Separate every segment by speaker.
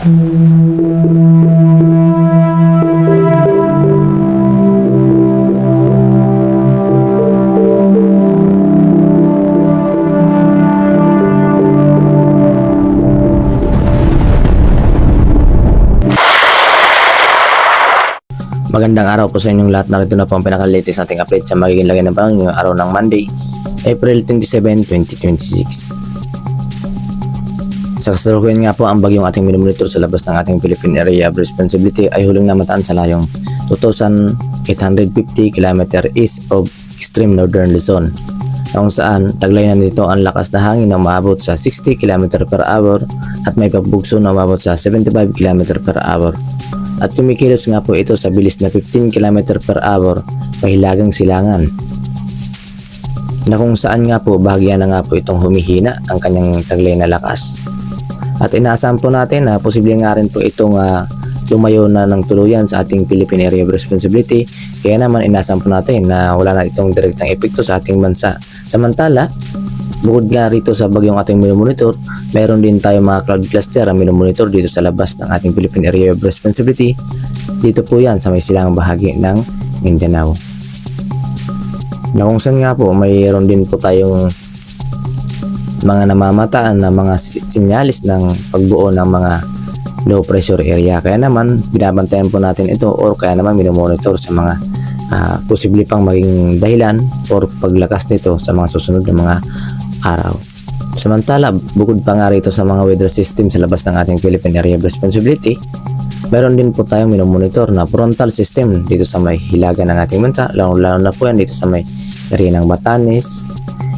Speaker 1: Magandang araw po sa inyong lahat. Narito na po ang pinaka-latest nating update sa magiging lagay ng panahon ngayong araw ng Monday, April 27, 2026. Sa kasalukuyan nga po, ang bagyong ating minomonitor sa labas ng ating Philippine Area of Responsibility ay huling namataan sa layong 2,850 km east of extreme northern Luzon, kung saan taglay na nito ang lakas na hangin na umaabot sa 60 km per hour at may pagbugso na umabot sa 75 km per hour. At kumikilos nga po ito sa bilis na 15 km per hour pahilagang silangan, na kung saan nga po bahagya na nga po itong humihina ang kanyang taglay na lakas. At inaasahan po natin na posible nga rin po itong lumayo na ng tuluyan sa ating Philippine Area of Responsibility, kaya naman inaasahan po natin na wala na itong direktang epekto sa ating bansa. Samantala, bukod nga rito sa bagyong ating minomonitor, mayroon din tayo mga cloud cluster ang minomonitor dito sa labas ng ating Philippine Area of Responsibility. Dito po yan sa may silangang bahagi ng Mindanao, na kung saan nga po mayroon din po tayong mga namamataan na mga sinyalis ng pagbuo ng mga low pressure area. Kaya naman binabantayan po natin ito, or kaya naman minomonitor sa mga posible pang maging dahilan or paglakas nito sa mga susunod na mga araw. Samantala, bukod pa nga rito sa mga weather system sa labas ng ating Philippine Area of Responsibility, meron din po tayong minomonitor na frontal system dito sa may hilaga ng ating bansa, lalo na po yan dito sa may area ng Batanes,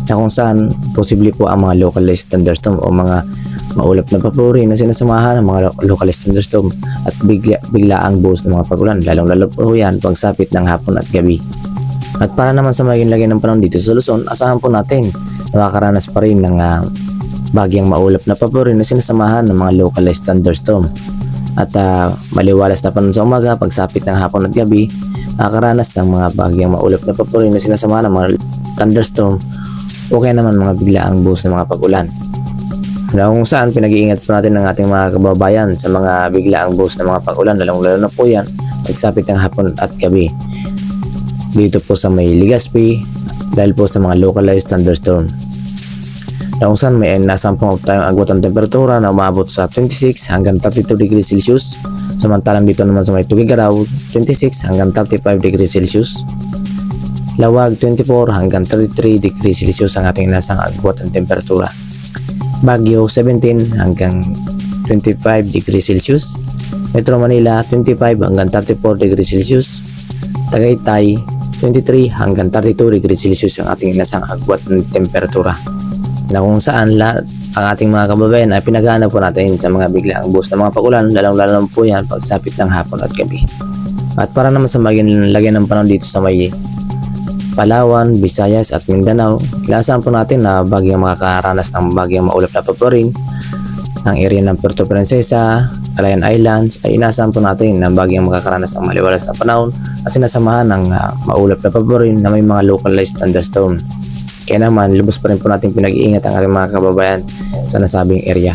Speaker 1: na kung saan posible po ang mga localized thunderstorm o mga maulap na papuri na sinasamahan ng mga localized thunderstorm at bigla ang buhos ng mga pagulan, lalong-lalo po yan pagsapit ng hapon at gabi. At para naman sa magiging lagay ng panahon dito sa Luzon, asahan po natin na makakaranas pa rin ng bagyang maulap na papuri na sinasamahan ng mga localized thunderstorm. At maliwalas na panahon sa umaga, pagsapit ng hapon at gabi, makakaranas ng mga bagyang maulap na papuri na sinasamahan ng mga thunderstorm o kaya naman mga biglaang buhos ng mga pagulan, na kung saan pinag-iingat po natin ng ating mga kababayan sa mga biglaang buhos ng mga pagulan, lalong-lalo na po yan pagsapit ng hapon at gabi dito po sa may Legazpi, dahil po sa mga localized thunderstorm, na kung saan may nasampung tayong agwat ng temperatura na umabot sa 26 hanggang 32 degrees Celsius. Samantalang dito naman sa may Tugigaraw, 26 hanggang 35 degrees Celsius. Lawag, 24 hanggang 33 degrees Celsius ang ating nasang agwat ng temperatura. Baguio, 17 hanggang 25 degrees Celsius. Metro Manila, 25 hanggang 34 degrees Celsius. Tagaytay, 23 hanggang 32 degrees Celsius ang ating nasang agwat ng temperatura, na kung saan lahat ang ating mga kababayan ay pinaghahanap po natin sa mga biglaang buhos ng mga pagulan, lalong-lalo po yan pagsapit ng hapon at gabi. At para naman sa maging lagyan ng panahon dito sa may Palawan, Visayas at Mindanao, inaasahan po natin na bagyang makakaranas ng bagyang maulap na papurin. Ang area ng Puerto Princesa, Calayan Islands ay inaasahan po natin na bagyang makakaranas ng maliwalas na panahon at sinasamahan ng maulap na papurin na may mga localized thunderstorm. Kaya naman lubos pa rin po natin pinag-iingat ang ating mga kababayan sa nasabing area.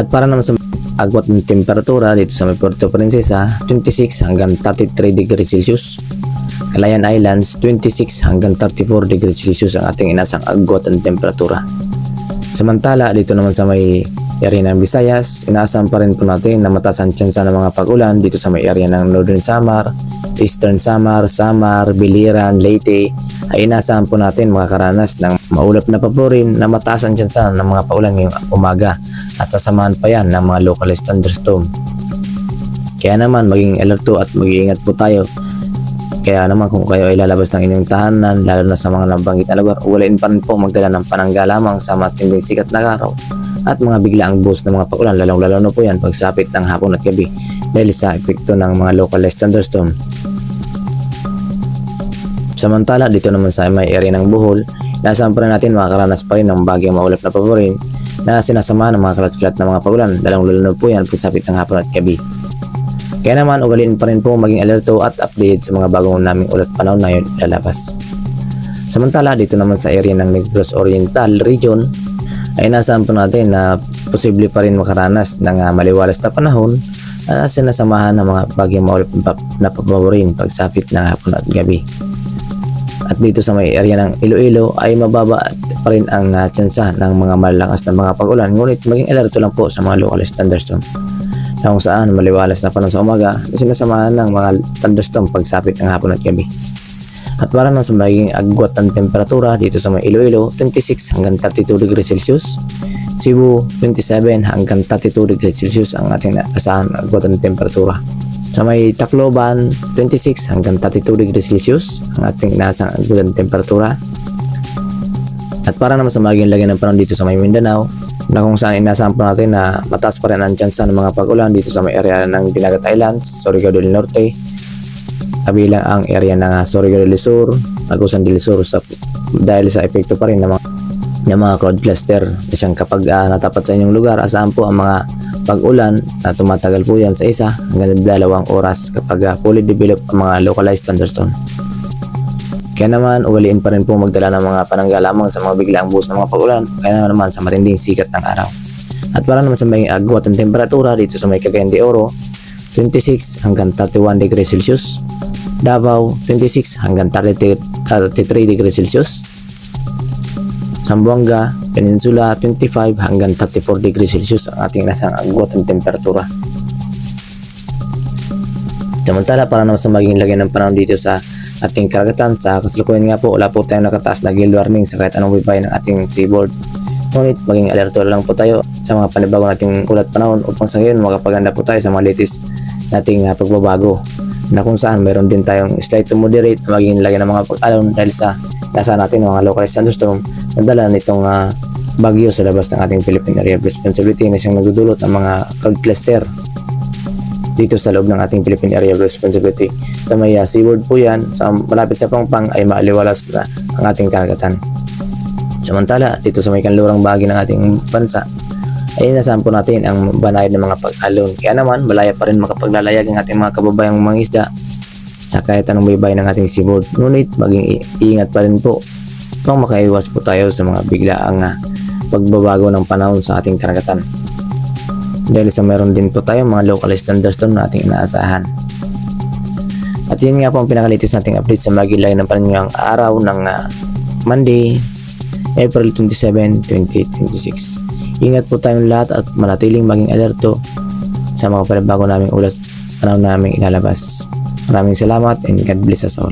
Speaker 1: At para naman sa agwat ng temperatura dito sa may Puerto Princesa, 26 hanggang 33 degrees Celsius. Calayan Islands, 26 hanggang 34 degrees Celsius ang ating inasang agwat ng temperatura. Samantala, dito naman sa may area ng Visayas, inaasahan pa rin po natin na mataas ang tsansa ng mga pag-ulan dito sa may area ng Northern Samar, Eastern Samar, Biliran, Leyte, ay inaasahan po natin makakaranas ng maulap na papurin na mataas ang tsansa ng mga pag-ulan ngayong umaga at sasamahan pa yan ng mga localized thunderstorm. Kaya naman maging alerto at mag-iingat po tayo. Kaya naman kung kayo ay lalabas ng inyong tahanan, lalo na sa mga nabanggit na lugar, ulain pa rin po magdala ng panangga lamang sa matinding sikat na araw at mga biglaang buhos ng mga pagulan, lalong-lalo na po yan pagsapit ng hapon at gabi dahil sa epekto ng mga localized thunderstorm. Samantala, dito naman sa may area ng Bohol, inaasahan pa rin natin makakaranas pa rin ng bagyang maulap na papurin na sinasamahan ng mga kalat-kalat na mga pagulan, lalong-lalo na po yan pagsapit ng hapon at gabi. Kaya naman ugaliin pa rin po maging alerto at update sa mga bagong naming ulat panahon na yun ilalabas. Samantala, dito naman sa area ng Negros Oriental Region ay inaasahan po natin na posible pa rin makaranas ng maliwalas na panahon na sinasamahan ng mga bagyong maulap na papaborin pagsapit ng hapon at gabi. At dito sa may area ng Iloilo ay mababa pa rin ang tsansa ng mga malalakas na mga pag-ulan, ngunit maging alerto lang po sa mga localized thunderstorm na kung saan maliwalas na panahon sa umaga na sinasamahan ng mga thunderstorm pagsapit ng hapon at gabi. At para naman sa magiging agwat ng temperatura dito sa may Iloilo, 26 hanggang 32 degrees Celsius. Cebu, 27 hanggang 32 degrees Celsius ang ating asahan agwat ng temperatura. Sa may Tacloban, 26 hanggang 32 degrees Celsius ang ating inaasang agwat ng temperatura. At para naman sa magiging lagay ng panahon dito sa may Mindanao, na kung saan inasahan po natin na mataas pa rin ang tsansa ng mga pag-ulan dito sa may area ng Dinagat Islands, Surigao del Norte, kabilang ang area ng Surigao del Sur, Agusan del Sur dahil sa epekto pa rin ng mga cloud cluster na siyang kapag natapat sa inyong lugar, asahan po ang mga pag-ulan na tumatagal po yan sa 1 hanggang 2 oras kapag fully developed ang mga localized thunderstorm. Kaya naman ugaliin pa rin po magdala ng mga panangga lamang sa mga biglaang buhos ng mga pag-ulan, kaya naman sa matinding sikat ng araw. At para naman sa may agwat ng temperatura dito sa may Cagayan de Oro, 26 hanggang 31 degrees Celsius, Davao 26 hanggang 33 degrees Celsius, Zamboanga Peninsula 25 hanggang 34 degrees Celsius ang ating nasang agwat ng temperatura. Samantala para naman sa maging lagay ng panahon dito sa ating karagatan, sa kasalukuyan nga po wala po tayong nakataas na gale warning sa kahit anong bibay ng ating seaboard. Ngunit maging alerto lang po tayo sa mga panibago nating ulat panahon upang sa ngayon makapaganda po tayo sa mga latest nating pagbabago, na kung saan mayroon din tayong slight to moderate na magiging lagay ng mga pag-alon dahil sa nasa natin mga localized thunderstorm na dala nitong bagyo sa labas ng ating Philippine Area of Responsibility na siyang nagdudulot ng mga cloud cluster dito sa loob ng ating Philippine Area of Responsibility. Sa may seaboard po yan, sa malapit sa Pangpang ay maaliwalas na ang ating karagatan. Samantala dito sa may kanlurang bahagi ng ating bansa ay inasahan po natin ang banayad ng mga pag-alon. Kaya naman malaya pa rin makapaglalayag ang ating mga kababayang mga isda sa kahit anong baybay ng ating seaboard. Ngunit maging iingat pa rin po upang makaiwas po tayo sa mga biglaang pagbabago ng panahon sa ating karagatan. Dahil sa meron din po tayong mga localized thunderstorm na ating inaasahan. At yun nga po ang pinakalitis nating update sa magilay ng pananyang araw ng Monday, April 27, 2026. Ingat po tayong lahat at manatiling maging alerto sa mga panibago naming ulat panahon naming ilalabas. Maraming salamat and God bless us all.